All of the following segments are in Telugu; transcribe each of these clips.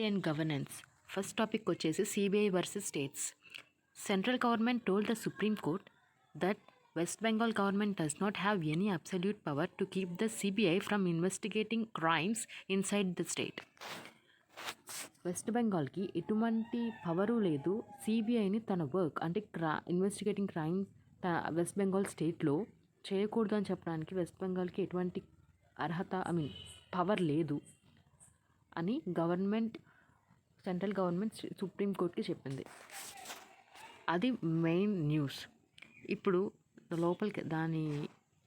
and governance. First topic వచ్చేసి CBI versus states. Central government told the Supreme Court that West Bengal government does not have any absolute power to keep the CBI from investigating crimes inside the state. West బెంగాల్కి ఎటువంటి పవరు లేదు సిబిఐని తన వర్క్ అంటే ఇన్వెస్టిగేటింగ్ క్రైమ్ వెస్ట్ బెంగాల్ స్టేట్లో చేయకూడదు అని చెప్పడానికి వెస్ట్ బెంగాల్కి ఎటువంటి అర్హత పవర్ లేదు అని సెంట్రల్ గవర్నమెంట్ సుప్రీం కోర్టుకి చెప్పింది. అది మెయిన్ న్యూస్. ఇప్పుడు దాని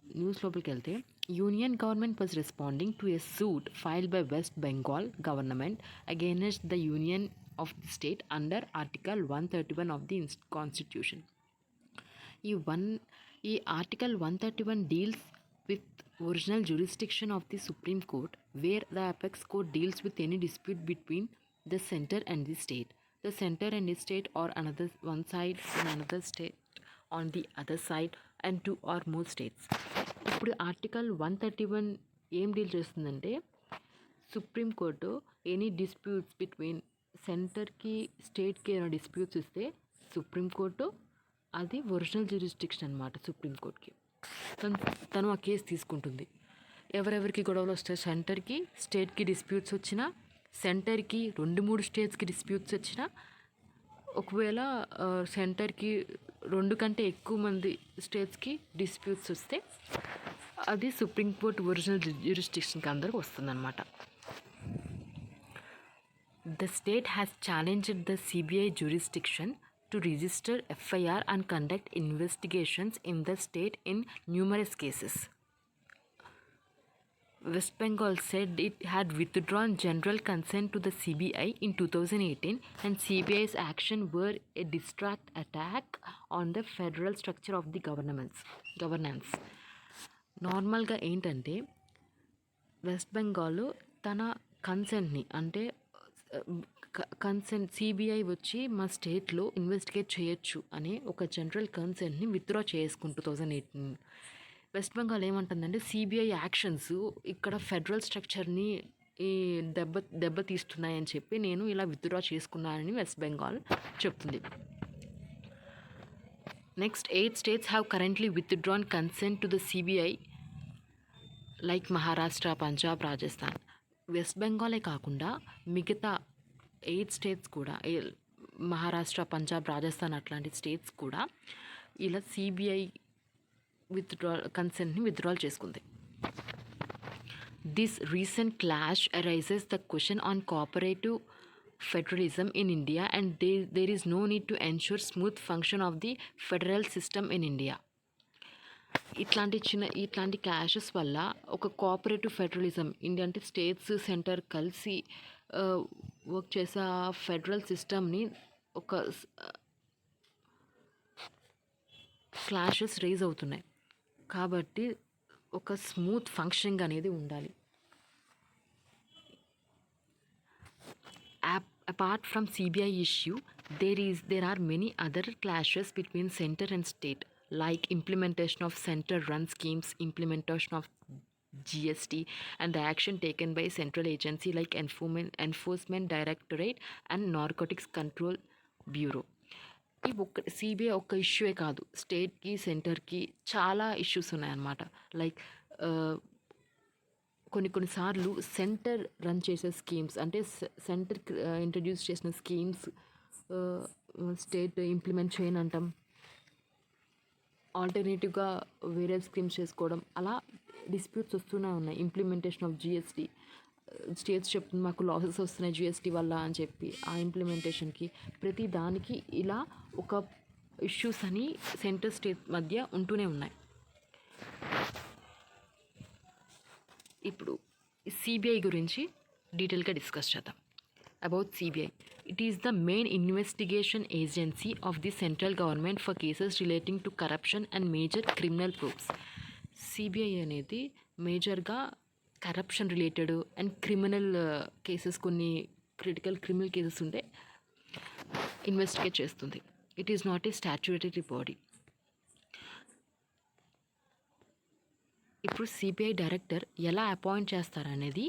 న్యూస్ లోపలికి వెళ్తే, union government was responding to a suit filed by West Bengal government against the union of the state under article 131 of the constitution. ఈ article 131 deals with original jurisdiction of the Supreme Court, where the apex court deals with any dispute between the center and the state. The center and the state or another one side and another state on the other side and two or more states. ఇప్పుడు ఆర్టికల్ 131 ఏం డీల్ చేస్తుందంటే, supreme court any disputes between సెంటర్కి స్టేట్కి ఏమైనా డిస్ప్యూట్స్ ఇస్తే సుప్రీంకోర్టు అది ఒరిజినల్ జ్యూరిస్డిక్షన్ అనమాట. సుప్రీంకోర్టుకి తను ఆ కేసు తీసుకుంటుంది. ఎవరెవరికి గొడవలు వస్తాయి, సెంటర్కి స్టేట్కి డిస్ప్యూట్స్ వచ్చినా, సెంటర్కి 2-3 స్టేట్స్కి డిస్ప్యూట్స్ వచ్చినా, ఒకవేళ సెంటర్కి 2 కంటే ఎక్కువ మంది స్టేట్స్కి డిస్ప్యూట్స్ వస్తే అది సుప్రీంకోర్టు ఒరిజినల్ జ్యూరిస్డిక్షన్కి అందరికి వస్తుందన్నమాట. The state has challenged the CBI jurisdiction to register FIR and conduct investigations in the state in numerous cases. West Bengal said it had withdrawn general consent to the CBI in 2018 and CBI's action were a distract attack on the federal structure of the governance. నార్మల్గా ఏంటంటే, వెస్ట్ బెంగాల్ తన కన్సెంట్ని అంటే సిబిఐ వచ్చి మా స్టేట్లో ఇన్వెస్టిగేట్ చేయొచ్చు అనే ఒక జనరల్ కన్సెంట్ని విత్డ్రా చేసుకుంటూ 2018. వెస్ట్ బెంగాల్ ఏమంటుందంటే, సిబిఐ యాక్షన్స్ ఇక్కడ ఫెడరల్ స్ట్రక్చర్ని దెబ్బతీస్తున్నాయని చెప్పి నేను ఇలా విత్డ్రా చేసుకున్నానని వెస్ట్ బెంగాల్ చెప్తుంది. Next, 8 states have currently withdrawn consent to the CBI like Maharashtra, Punjab, Rajasthan. West బెంగాలే కాకుండా మిగతా 8 states కూడా, మహారాష్ట్ర, పంజాబ్, రాజస్థాన్ అట్లాంటి స్టేట్స్ కూడా ఇలా సిబిఐ కన్సెంట్ని విత్డ్రాల్ చేసుకుంది. This recent clash arises the question on cooperative federalism in India and there is no need to ensure smooth function of the federal system in India. ఇట్లాంటి క్లాషెస్ వల్ల ఒక కోఆపరేటివ్ ఫెడరలిజం, ఇండియా అంటే స్టేట్స్ సెంటర్ కలిసి వర్క్ చేసే ఆ ఫెడరల్ సిస్టమ్ని ఒక క్లాషెస్ రేజ్ అవుతున్నాయి. కాబట్టి ఒక స్మూత్ ఫంక్షనింగ్ అనేది ఉండాలి. Apart from CBI issue, there are many other clashes between center and state, like implementation of center-run schemes, implementation of GST, and the action taken by central agency like Enforcement Directorate and Narcotics Control Bureau. ఈ సిబిఐ ఒక్క ఇష్యూయే కాదు, స్టేట్కి సెంటర్కి చాలా ఇష్యూస్ ఉన్నాయన్నమాట. లైక్ కొన్నిసార్లు సెంటర్ రన్ చేసే స్కీమ్స్ అంటే సెంటర్ ఇంట్రడ్యూస్ చేసిన స్కీమ్స్ స్టేట్ ఇంప్లిమెంట్ చేయనంటాం, ఆల్టర్నేటివ్గా వేరే స్కీమ్స్ చేసుకోవడం, అలా డిస్ప్యూట్స్ వస్తూనే ఉన్నాయి. ఇంప్లిమెంటేషన్ ఆఫ్ జిఎస్టీ, స్టేట్స్ చెప్తుంది మాకు లాసెస్ వస్తున్నాయి జిఎస్టీ వల్ల అని చెప్పి, ఆ ఇంప్లిమెంటేషన్కి ప్రతి దానికి ఇలా ఒక ఇష్యూస్ అని సెంటర్ స్టేట్ మధ్య ఉంటూనే ఉన్నాయి. ఇప్పుడు సిబిఐ గురించి డీటెయిల్గా డిస్కస్ చేద్దాం. About CBI, it is the main investigation agency of the central government for cases relating to corruption and major criminal proofs. CBI అనేది మేజర్గా corruption related and criminal cases, కొన్ని క్రిటికల్ క్రిమినల్ కేసెస్ ఉంటే ఇన్వెస్టిగేట్ చేస్తుంది. It is not a statutory body. ఇప్పుడు సిబిఐ డైరెక్టర్ ఎలా అపాయింట్ చేస్తారనేది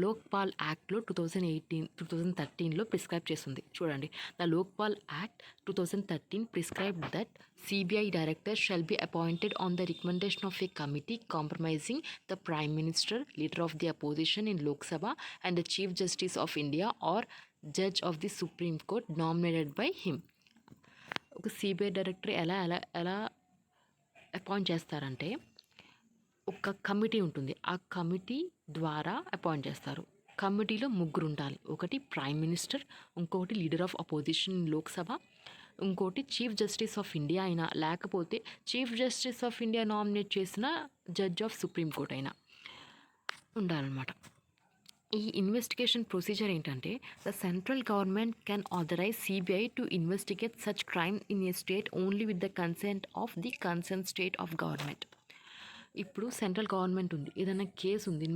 లోక్పాల్ యాక్ట్లో 2013లో ప్రిస్క్రైబ్ చేస్తుంది. చూడండి, the Lokpal act 2013 prescribed that CBI director shall be appointed on the recommendation of a committee compromising the prime minister, leader of the opposition in Lok Sabha and the chief justice of India or judge of the supreme court nominated by him. ఒక సిబిఐ డైరెక్టర్ ఎలా అపాయింట్ చేస్తారంటే, ఒక కమిటీ ఉంటుంది, ఆ కమిటీ ద్వారా అపాయింట్ చేస్తారు. కమిటీలో ముగ్గురు ఉండాలి. ఒకటి ప్రైమ్ మినిస్టర్, ఇంకొకటి లీడర్ ఆఫ్ అపోజిషన్ లోక్సభ, ఇంకోటి చీఫ్ జస్టిస్ ఆఫ్ ఇండియా అయినా, లేకపోతే chief justice of India nominate చేసిన జడ్జ్ ఆఫ్ సుప్రీం కోర్ట్ అయినా ఉండాలన్నమాట. ఈ ఇన్వెస్టిగేషన్ ప్రొసీజర్ ఏంటంటే, the central government can authorise CBI to investigate such crime in a state only with the consent of the concern state of government. ఇప్పుడు సెంట్రల్ గవర్నమెంట్ ఉంది, ఏదైనా కేసు ఉంది,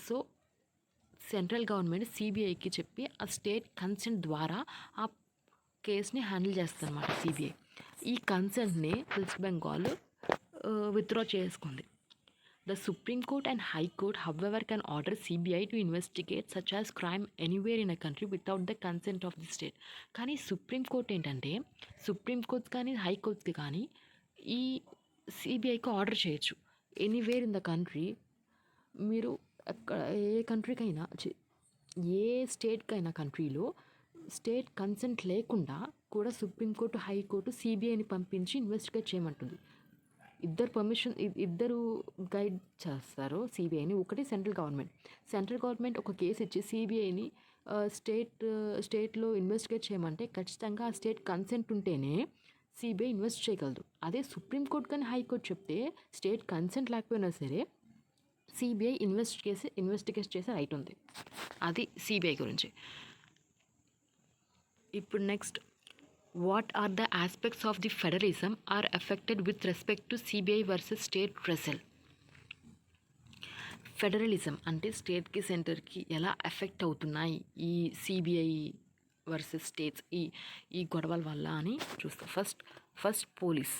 సో సెంట్రల్ గవర్నమెంట్ సిబిఐకి చెప్పి ఆ స్టేట్ కన్సెంట్ ద్వారా ఆ కేసుని హ్యాండిల్ చేస్తుంది అన్నమాట సిబిఐ. ఈ కన్సెంట్ని వెస్ట్ బెంగాల్ విత్డ్రా చేసుకుంది. The supreme court and high court however can order CBI to investigate such as crime anywhere in a country without the consent of the state. కానీ సుప్రీం కోర్ట్ ఏంటంటే, సుప్రీం కోర్ట్ కానీ హై కోర్ట్కి కానీ ఈ సిబిఐకి ఆర్డర్ చేయొచ్చు. ఎనీవేర్ ఇన్ ద కంట్రీ, మీరు ఏ కంట్రీకైనా, ఏ స్టేట్కైనా కంట్రీలో స్టేట్ కన్సెంట్ లేకుండా కూడా సుప్రీంకోర్టు హైకోర్టు సిబిఐని పంపించి ఇన్వెస్టిగేట్ చేయమంటుంది. ఇద్దరు గైడ్ చేస్తారు సిబిఐని. ఒకటి సెంట్రల్ గవర్నమెంట్ ఒక కేసు ఇచ్చి సిబిఐని స్టేట్లో ఇన్వెస్టిగేట్ చేయమంటే ఖచ్చితంగా ఆ స్టేట్ కన్సెంట్ ఉంటేనే సిబిఐ ఇన్వెస్ట్ చేయగలదు. అదే సుప్రీంకోర్టు కానీ హైకోర్టు చెప్తే స్టేట్ కన్సెంట్ లేకపోయినా సరే సిబిఐ ఇన్వెస్టిగేట్ చేసే రైట్ ఉంది. అది సిబిఐ గురించి. ఇప్పుడు next, what are the aspects of the federalism are affected with respect to CBI versus state wrestle. Federalism అంటే స్టేట్కి సెంటర్కి ఎలా ఎఫెక్ట్ అవుతున్నాయి ఈ సిబిఐ వర్సెస్ స్టేట్స్ ఈ గొడవల వల్ల అని చూస్తాం. First police.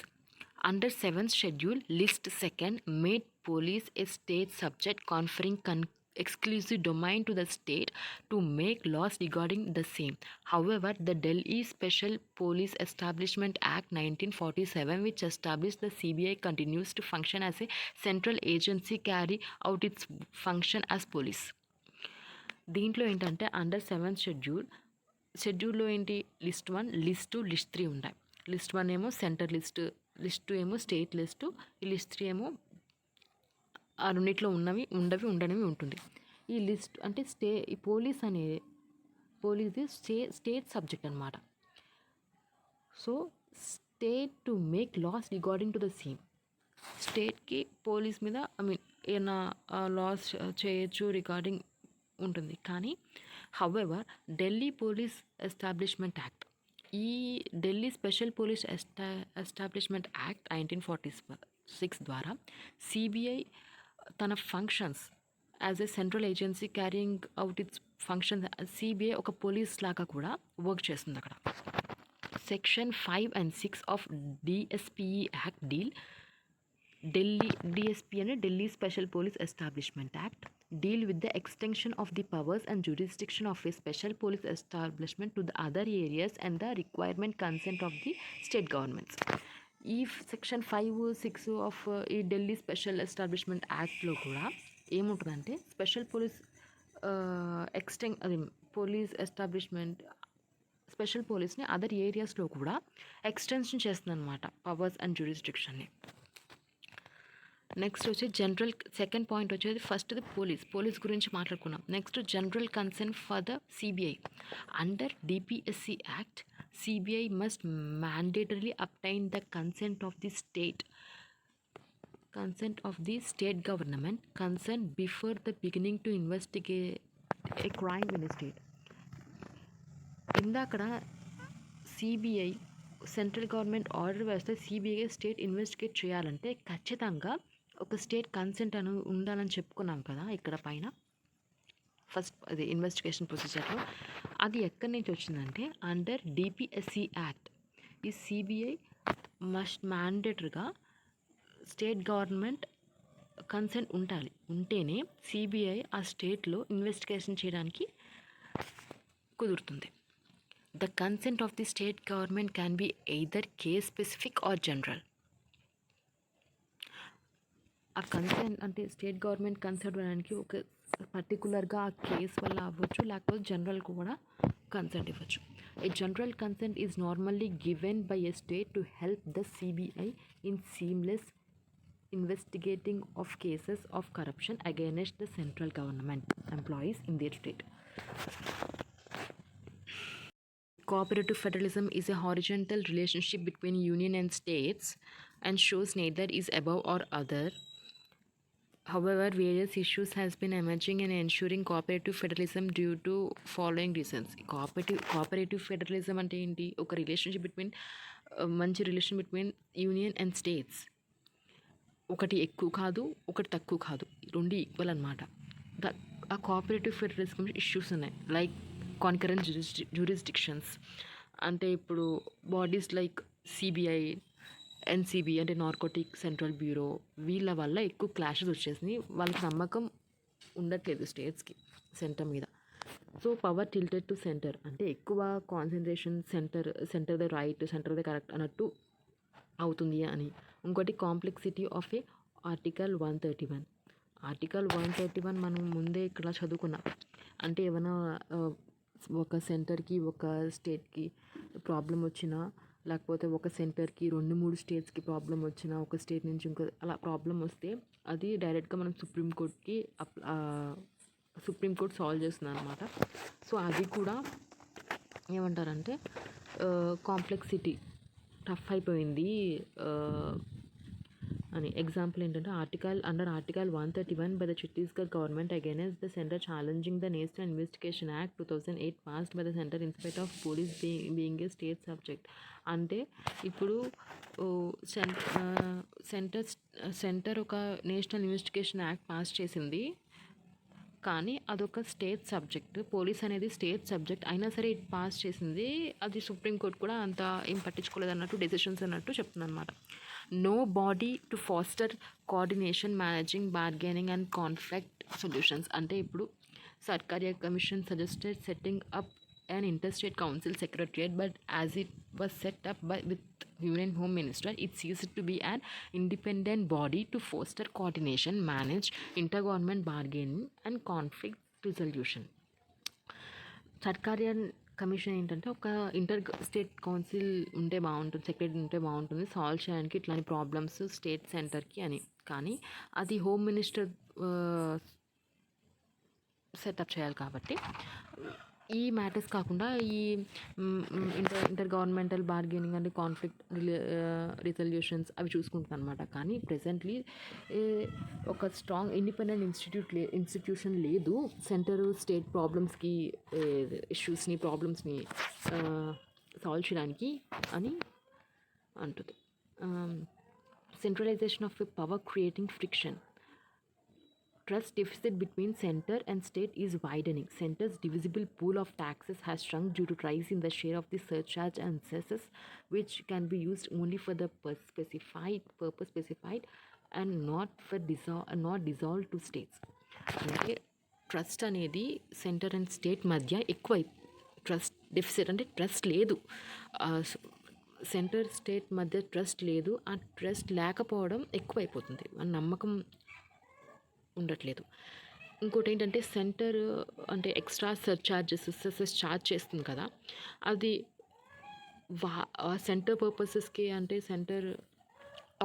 Under 7th schedule list 2 made police a state subject conferring exclusive domain to the state to make laws regarding the same. However, the Delhi Special Police Establishment Act 1947, which established the CBI, continues to function as a central agency, carry out its function as police. దీంట్లో ఏంటంటే అండర్ 7th షెడ్యూల్లో ఏంటి, లిస్ట్ 1, లిస్ట్ 2, లిస్ట్ 3 ఉంటాయి. లిస్ట్ 1 ఏమో సెంటర్ లిస్ట్ 2 ఏమో స్టేట్ లిస్టు, ఈ లిస్ట్ 3 ఏమో ఆ రెండిట్లో ఉండనివి ఉంటుంది. ఈ లిస్ట్ అంటే ఈ పోలీస్ స్టేట్ సబ్జెక్ట్ అనమాట. So state to make laws regarding to the same. స్టేట్కి పోలీస్ మీద ఏమైనా లాస్ చేయొచ్చు రిగార్డింగ్ ఉంటుంది. కానీ however Delhi police establishment act, ఈ Delhi special police establishment act 1946 ద్వారా సిబిఐ తన functions as a central agency carrying out its functions, CBI ఒక పోలీస్ లాగా కూడా వర్క్ చేస్తుంది అక్కడ. Section 5 and 6 of DSPE act DSP అంటే Delhi special police establishment act deal with the extension of the powers and jurisdiction of a special police establishment to the other areas and the requirement consent of the state governments. ఈ సెక్షన్ 5, 6 ఆఫ్ ఈ ఢిల్లీ స్పెషల్ ఎస్టాబ్లిష్మెంట్ యాక్ట్లో కూడా ఏముంటుందంటే, special police police establishment special పోలీస్ని అదర్ ఏరియాస్లో కూడా ఎక్స్టెన్షన్ చేస్తుంది అనమాట, పవర్స్ అండ్ జ్యూరిస్డిక్షన్ని. నెక్స్ట్ వచ్చి సెకండ్ పాయింట్ వచ్చేది ఫస్ట్ది పోలీస్ గురించి మాట్లాడుకున్నాం. Next general consent for the CBI. Under DPSC act, CBI must mandatorily obtain the consent of the state government consent before the beginning to investigate a crime in state. ఇందాకడ సిబిఐ సెంట్రల్ గవర్నమెంట్ ఆర్డర్ వేస్తే సిబిఐ స్టేట్ ఇన్వెస్టిగేట్ చేయాలంటే ఖచ్చితంగా ఒక స్టేట్ కన్సెంట్ అని ఉండాలని చెప్పుకున్నాం కదా ఇక్కడ పైన ఫస్ట్ అది ఇన్వెస్టిగేషన్ ప్రొసీజర్లో. అది ఎక్కడి నుంచి వచ్చిందంటే అండర్ డిపిఎస్సి యాక్ట్. ఈ సిబిఐ మస్ట్ మ్యాండేటరీగా స్టేట్ గవర్నమెంట్ కన్సెంట్ ఉంటేనే సిబిఐ ఆ స్టేట్లో ఇన్వెస్టిగేషన్ చేయడానికి కుదురుతుంది. The consent of the state government can be either case specific or general. ఆ కన్సెంట్ అంటే స్టేట్ గవర్నమెంట్ కన్సెంట్ ఇవ్వడానికి ఒక పర్టికులర్గా ఆ కేస్ వల్ల అవ్వచ్చు, లేకపోతే జనరల్ కూడా కన్సెంట్ ఇవ్వచ్చు. A general consent is normally given by a state to help the CBI in seamless investigating of cases of corruption against the central government employees in their state. Cooperative federalism is a horizontal relationship between union and states and shows neither is above or other. However, various issues has been emerging in ensuring cooperative federalism due to following reasons. Cooperative federalism అంటే ఏంటి? ఒక రిలేషన్షిప్ బిట్వీన్ మంచి relation between union and states. ఒకటి ఎక్కువ కాదు, ఒకటి తక్కువ కాదు, రెండు ఈక్వల్ అనమాట. ఆ కోఆపరేటివ్ ఫెడరలిజం ఇష్యూస్ ఉన్నాయి, లైక్ కాన్కరెంట్ జ్యూరిస్డిక్షన్స్. అంటే ఇప్పుడు బాడీస్ లైక్ సిబిఐ, ఎన్సిబి అంటే నార్కోటిక్ సెంట్రల్ బ్యూరో, వీళ్ళ వల్ల ఎక్కువ క్లాషెస్ వచ్చేసినాయి. వాళ్ళకి నమ్మకం ఉండట్లేదు స్టేట్స్కి సెంటర్ మీద. So power tilted to centre అంటే ఎక్కువ concentration centre the right, centre the correct అన్నట్టు అవుతుంది అని. ఇంకోటి complexity of A article 131. Article 131 మనం ముందే ఇక్కడ చదువుకున్నాం. అంటే ఏమైనా ఒక సెంటర్కి ఒక స్టేట్కి ప్రాబ్లం వచ్చినా, లేకపోతే ఒక సెంటర్కి 2-3 స్టేట్స్కి ప్రాబ్లం వచ్చినా, ఒక స్టేట్ నుంచి ఇంకో అలా ప్రాబ్లం వస్తే అది డైరెక్ట్గా మనం సుప్రీంకోర్టు సాల్వ్ చేస్తుంది అనమాట. సో అది కూడా ఏమంటారంటే కాంప్లెక్సిటీ టఫ్ అయిపోయింది అని. ఎగ్జాంపుల్ ఏంటంటే under article 131 by the Chhattisgarh government against the center challenging the National Investigation Act 2008 passed by the center in spite of police being a state subject. అంటే ఇప్పుడు సెంటర్ ఒక నేషనల్ ఇన్వెస్టిగేషన్ యాక్ట్ పాస్ చేసింది, కానీ అదొక స్టేట్ సబ్జెక్ట్. పోలీస్ అనేది స్టేట్ సబ్జెక్ట్ అయినా సరే ఇట్ పాస్ చేసింది. అది సుప్రీంకోర్టు కూడా అంత ఏం పట్టించుకోలేదు అన్నట్టు, డెసిషన్స్ అన్నట్టు చెప్తుంది అనమాట. No body to foster coordination, managing, bargaining and conflict solutions. అంటే ఇప్పుడు Sarkaria commission suggested setting up an interstate council secretariat, but as it was set up with Union Home Minister, it ceased to be an independent body to foster coordination, manage intergovernment bargaining and conflict resolution. Sarkaria commission ఏంటంటే ఒక ఇంటర్ స్టేట్ కౌన్సిల్ ఉంటే బాగుంటుంది, సెక్రటరీ ఉంటే బాగుంటుంది సాల్వ్ చేయడానికి ఇట్లాంటి ప్రాబ్లమ్స్ స్టేట్ సెంటర్కి అని. కానీ అది హోమ్ మినిస్టర్ సెటప్ చేయాలి కాబట్టి ఈ మ్యాటర్స్ కాకుండా ఈ ఇంటర్ గవర్నమెంటల్ బార్గెనింగ్ అంటే కాన్ఫ్లిక్ట్ రిజల్యూషన్స్ అవి చూసుకుంటుంది అనమాట. కానీ ప్రెజెంట్లీ ఒక స్ట్రాంగ్ ఇండిపెండెంట్ ఇన్స్టిట్యూషన్ లేదు సెంటర్ స్టేట్ ప్రాబ్లమ్స్కి ఇష్యూస్ని ప్రాబ్లమ్స్ని సాల్వ్ చేయడానికి అని అంటుంది. Centralisation of power creating friction. Trust deficit between center and state is widening. Center's divisible pool of taxes has shrunk due to rise in the share of the surcharge and cesses, which can be used only for the purpose specified and not dissolved to states. అంటే ట్రస్ట్ అనేది సెంటర్ అండ్ స్టేట్ మధ్య ఎక్కువ ట్రస్ట్ డెఫిసిట్ అంటే ట్రస్ట్ లేదు. సెంటర్ స్టేట్ మధ్య ట్రస్ట్ లేదు. ఆ ట్రస్ట్ లేకపోవడం ఎక్కువైపోతుంది, నమ్మకం ఉండట్లేదు. ఇంకోటి ఏంటంటే సెంటర్ అంటే ఎక్స్ట్రా సర్చార్జెస్ ఛార్జ్ చేస్తుంది కదా, అది సెంటర్ పర్పసెస్కి అంటే సెంటర్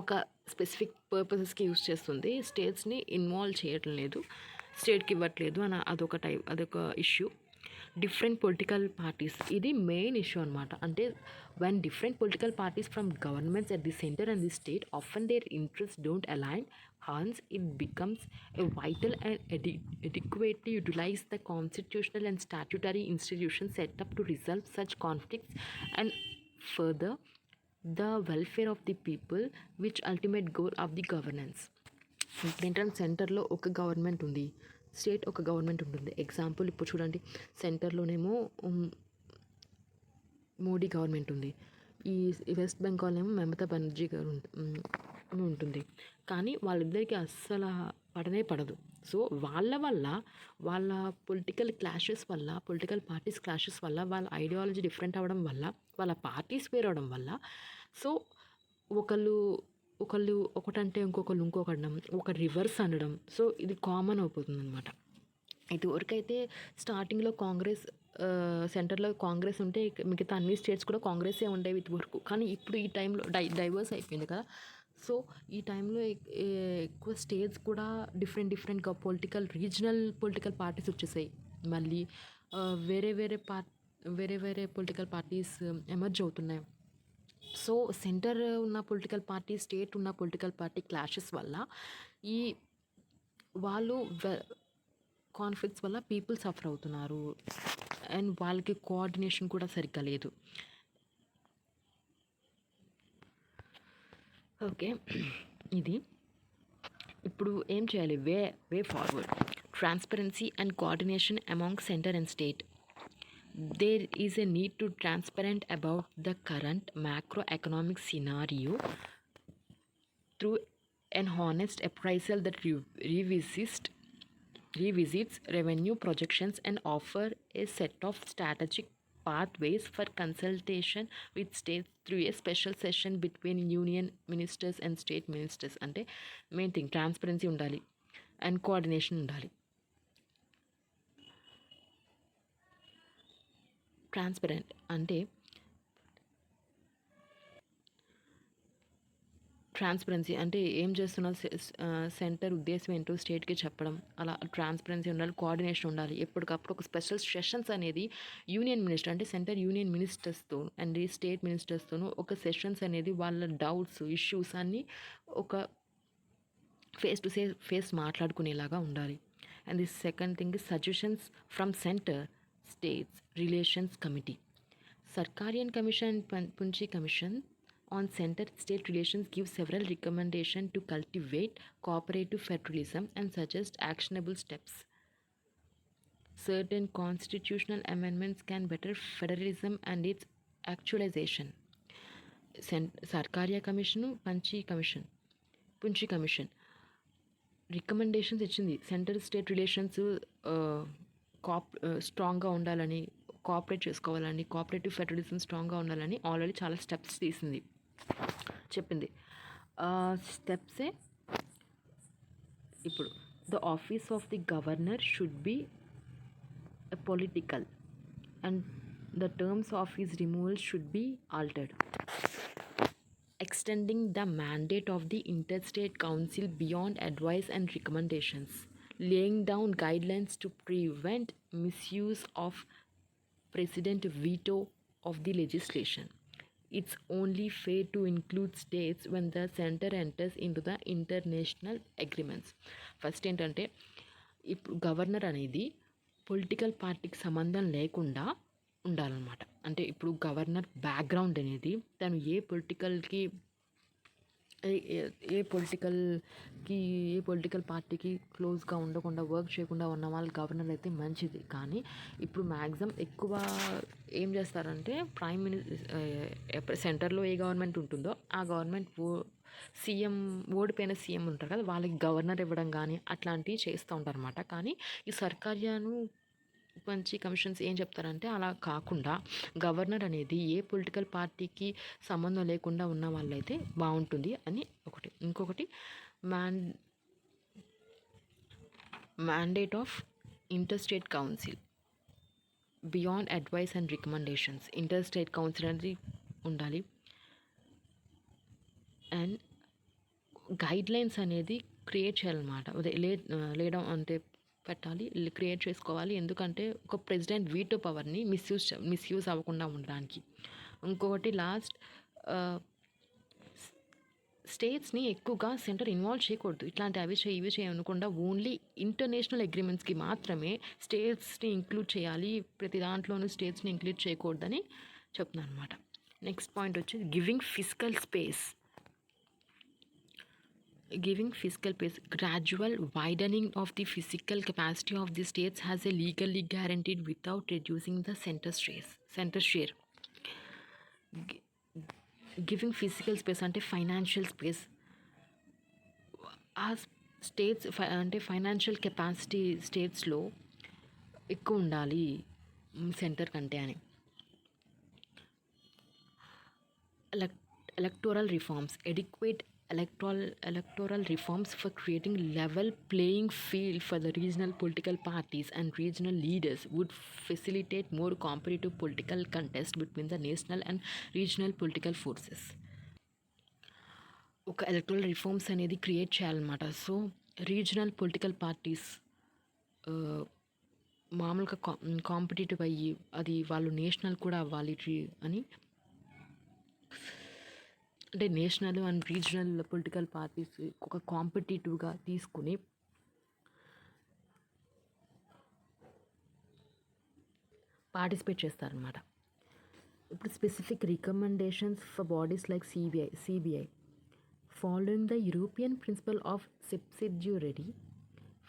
ఒక స్పెసిఫిక్ పర్పసెస్కి యూజ్ చేస్తుంది, స్టేట్స్ని ఇన్వాల్వ్ చేయటం లేదు, స్టేట్కి ఇవ్వట్లేదు అని అదొక ఇష్యూ. డిఫరెంట్ పొలిటికల్ పార్టీస్, ఇది మెయిన్ ఇష్యూ అనమాట. అంటే when different political parties from governments at the center and the state often their interests don't align, hence it becomes a vital and adequately utilize the constitutional and statutory institutions set up to resolve such conflicts and further the welfare of the people, which ultimate goal of the governance. ఏంటంటే సెంటర్లో ఒక గవర్నమెంట్ ఉంది, స్టేట్ ఒక గవర్నమెంట్ ఉంటుంది. ఎగ్జాంపుల్ ఇప్పుడు చూడండి, సెంటర్లోనేమో మోడీ గవర్నమెంట్ ఉంది, ఈ వెస్ట్ బెంగాల్ ఏమో మమతా బెనర్జీ గారు అని ఉంటుంది. కానీ వాళ్ళిద్దరికీ అస్సలు పడనే పడదు. సో వాళ్ళ పొలిటికల్ క్లాషెస్ వల్ల, పొలిటికల్ పార్టీస్ క్లాషెస్ వల్ల, వాళ్ళ ఐడియాలజీ డిఫరెంట్ అవ్వడం వల్ల, వాళ్ళ పార్టీస్ వేరవడం వల్ల, సో ఒకళ్ళు ఒకళ్ళు ఒకటంటే ఇంకొకళ్ళు ఇంకొకటి అనడం, ఒక రివర్స్ అనడం, సో ఇది కామన్ అయిపోతుందనమాట. ఇదివరకైతే స్టార్టింగ్లో కాంగ్రెస్ సెంటర్లో కాంగ్రెస్ ఉంటే మిగతా అన్ని స్టేట్స్ కూడా కాంగ్రెసే ఉండేవి ఇదివరకు. కానీ ఇప్పుడు ఈ టైంలో డైవర్స్ అయిపోయింది కదా. సో ఈ టైంలో ఎక్కువ స్టేట్స్ కూడా డిఫరెంట్గా రీజనల్ పొలిటికల్ పార్టీస్ వచ్చేసాయి. మళ్ళీ వేరే వేరే పొలిటికల్ పార్టీస్ ఎమర్జ్ అవుతున్నాయి. సో సెంటర్ ఉన్న పొలిటికల్ పార్టీ, స్టేట్ ఉన్న పొలిటికల్ పార్టీ క్లాషెస్ వల్ల ఈ వాళ్ళు కాన్ఫ్లిక్ట్స్ వల్ల పీపుల్ సఫర్ అవుతున్నారు. అండ్ వాళ్ళకి కోఆర్డినేషన్ కూడా సరిగ్గా లేదు. ఓకే, ఇది ఇప్పుడు ఏం చేయాలి? Way forward. Transparency and coordination among centre and state. There is a need to transparent about the current macroeconomic scenario through an honest appraisal that revisits revenue projections and offer a set of strategic pathways for consultation with states through a special session between union ministers and state ministers. అంటే మెయిన్ థింగ్ ట్రాన్స్పరెన్సీ ఉండాలి అండ్ కోఆర్డినేషన్ ఉండాలి. ట్రాన్స్పరెంట్ అంటే ట్రాన్స్పరెన్సీ అంటే ఏం చేస్తున్నారు, సెంటర్ ఉద్దేశం ఏంటో స్టేట్కి చెప్పడం, అలా ట్రాన్స్పరెన్సీ ఉండాలి, కోఆర్డినేషన్ ఉండాలి. ఎప్పటికప్పుడు ఒక స్పెషల్ సెషన్స్ అనేది యూనియన్ మినిస్టర్ అంటే సెంటర్ యూనియన్ మినిస్టర్స్తో అండ్ స్టేట్ మినిస్టర్స్తోనూ ఒక సెషన్స్ అనేది వాళ్ళ డౌట్స్, ఇష్యూస్ అన్నీ ఒక ఫేస్ టు ఫేస్ మాట్లాడుకునేలాగా ఉండాలి. And the second thing is suggestions from centre states relations committee. Sarkarian Commission and Punchi Commission on Center-State Relations give several recommendations to cultivate cooperative federalism and suggest actionable steps. Certain constitutional amendments can better federalism and its actualization. Sarkaria Commission, Punchi Commission recommendations ఇచ్చింది. సెంటర్ స్టేట్ రిలేషన్స్ స్ట్రాంగ్గా ఉండాలని, కోఆపరేట్ చేసుకోవాలని, కోఆపరేటివ్ ఫెడరలిజం స్ట్రాంగ్గా ఉండాలని ఆల్రెడీ చాలా స్టెప్స్ చెప్పింది. స్టెప్సే ఇప్పుడు the office of the governor should be political and the terms of his removal should be altered. Extending the mandate of the Interstate Council beyond advice and recommendations. Laying down guidelines to prevent misuse of president veto of the legislation. It's only fair to include states when the center enters into the international agreements. First ఏంటంటే ఇప్పుడు గవర్నర్ అనేది పొలిటికల్ పార్టీకి సంబంధం లేకుండా ఉండాలన్నమాట. అంటే ఇప్పుడు గవర్నర్ బ్యాక్గ్రౌండ్ అనేది తను ఏ పొలిటికల్ పార్టీకి క్లోజ్గా ఉండకుండా, వర్క్ చేయకుండా ఉన్న వాళ్ళు గవర్నర్ అయితే మంచిది. కానీ ఇప్పుడు మ్యాక్సిమం ఎక్కువ ఏం చేస్తారంటే ప్రైమ్ మినిస్టర్ సెంటర్లో ఏ గవర్నమెంట్ ఉంటుందో ఆ గవర్నమెంట్ ఓడిపోయిన సీఎం ఉంటారు కదా, వాళ్ళకి గవర్నర్ ఇవ్వడం కానీ అట్లాంటివి చేస్తూ ఉంటారు అన్నమాట. కానీ ఈ సర్కార్యాను మంచి కమిషన్స్ ఏం చెప్తారంటే అలా కాకుండా గవర్నర్ అనేది ఏ పొలిటికల్ పార్టీకి సంబంధం లేకుండా ఉన్న వాళ్ళైతే బాగుంటుంది అని ఒకటి. ఇంకొకటి mandate of interstate council beyond advice and recommendations. Interstate council అనేది ఉండాలి అండ్ గైడ్లైన్స్ అనేది క్రియేట్ చేయాలన్నమాట. లేడం అంటే పెట్టాలి, క్రియేట్ చేసుకోవాలి. ఎందుకంటే ఒక ప్రెసిడెంట్ వీటో పవర్ని మిస్యూజ్ అవ్వకుండా ఉండడానికి. ఇంకొకటి లాస్ట్, స్టేట్స్ని ఎక్కువగా సెంటర్ ఇన్వాల్వ్ చేయకూడదు. ఇట్లాంటి ఇవి చేయకుండా ఓన్లీ ఇంటర్నేషనల్ అగ్రిమెంట్స్కి మాత్రమే స్టేట్స్ని ఇంక్లూడ్ చేయాలి, ప్రతి దాంట్లోనూ స్టేట్స్ని ఇంక్లూడ్ చేయకూడదని చెప్తున్నాను అనమాట. నెక్స్ట్ పాయింట్ వచ్చి giving physical space. Gradual widening of the physical capacity of the states has a legally guaranteed without reducing the center share. Giving physical space అంటే ఫైనాన్షియల్ స్పేస్. ఆ స్టేట్స్ అంటే ఫైనాన్షియల్ కెపాసిటీ స్టేట్స్లో ఎక్కువ ఉండాలి సెంటర్ కంటే అని. Electoral reforms, adequate electoral reforms for creating level playing field for the regional political parties and regional leaders would facilitate more competitive political contest between the national and regional political forces. ఒక ఎలక్ట్రల్ రిఫార్మ్స్ అనేది క్రియేట్ చేయాలన్నమాట. సో రీజనల్ పొలిటికల్ పార్టీస్ మామూలుగా కాంపిటేటివ్ అయ్యి అది వాళ్ళు నేషనల్ కూడా అవ్వాలి అని, అంటే national and regional political parties ఒక కాంపిటేటివ్గా తీసుకుని పార్టిసిపేట్ చేస్తారనమాట. ఇప్పుడు specific recommendations for bodies like CBI following the European principle of subsidiarity,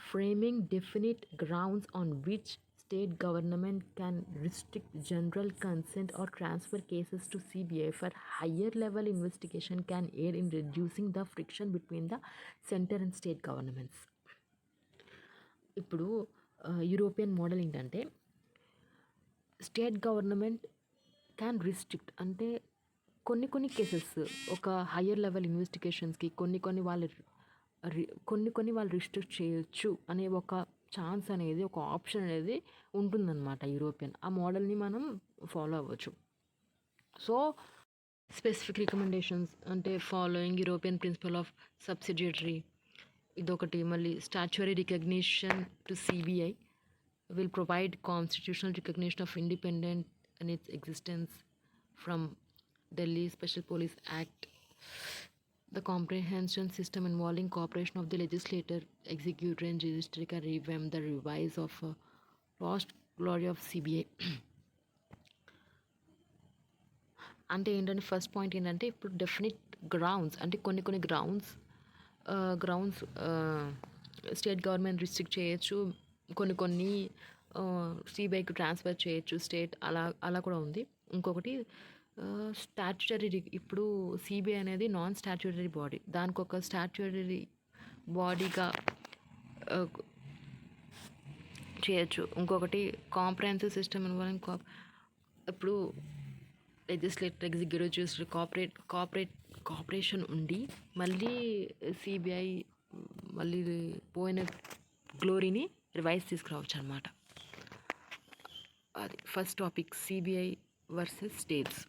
framing definite grounds on which state government can restrict general consent or transfer cases to CBI for higher level investigation can aid in reducing the friction between the center and state governments. ఇప్పుడు యూరోపియన్ మోడల్ ఏంటంటే స్టేట్ గవర్నమెంట్ క్యాన్ రిస్ట్రిక్ట్, అంటే కొన్ని కేసెస్ ఒక హయ్యర్ లెవెల్ ఇన్వెస్టిగేషన్స్కి కొన్ని వాళ్ళు రిస్ట్రిక్ట్ చేయొచ్చు అనే ఒక ఛాన్స్ అనేది, ఒక ఆప్షన్ అనేది ఉంటుందన్నమాట యూరోపియన్. ఆ మోడల్ని మనం ఫాలో అవ్వచ్చు. సో స్పెసిఫిక్ రికమెండేషన్స్ అంటే following European principle of subsidiary ఇదొకటి. మళ్ళీ statutory recognition to CBI will provide constitutional recognition of independence and its existence from Delhi Special Police Act. The comprehension system involving cooperation of the legislature, executive and judiciary can revamp the revise of lost glory of CBI. అంటే ఏంటంటే ఫస్ట్ పాయింట్ ఏంటంటే ఇప్పుడు డెఫినెట్ గ్రౌండ్స్, అంటే కొన్ని గ్రౌండ్స్ స్టేట్ గవర్నమెంట్ రిస్ట్రిక్ట్ చేయొచ్చు, కొన్ని సిబిఐకి ట్రాన్స్ఫర్ చేయొచ్చు స్టేట్, అలా కూడా ఉంది. ఇంకొకటి స్టాట్యుటరీ, ఇప్పుడు సిబిఐ అనేది నాన్ స్టాట్యుటరీ బాడీ, దానికి ఒక స్టాట్యుటరీ బాడీగా చేయొచ్చు. ఇంకొకటి కాంప్రహెన్సివ్ సిస్టమ్ ఇన్వాల్వింగ్ ఇప్పుడు లెజిస్లేటర్, ఎగ్జిక్యూటివ్, జ్యుడిషియరీ కోఆపరేషన్ ఉండి మళ్ళీ సిబిఐ మళ్ళీ పోయిన గ్లోరీని రివైజ్ తీసుకురావచ్చు అనమాట. అది first topic, CBI versus states.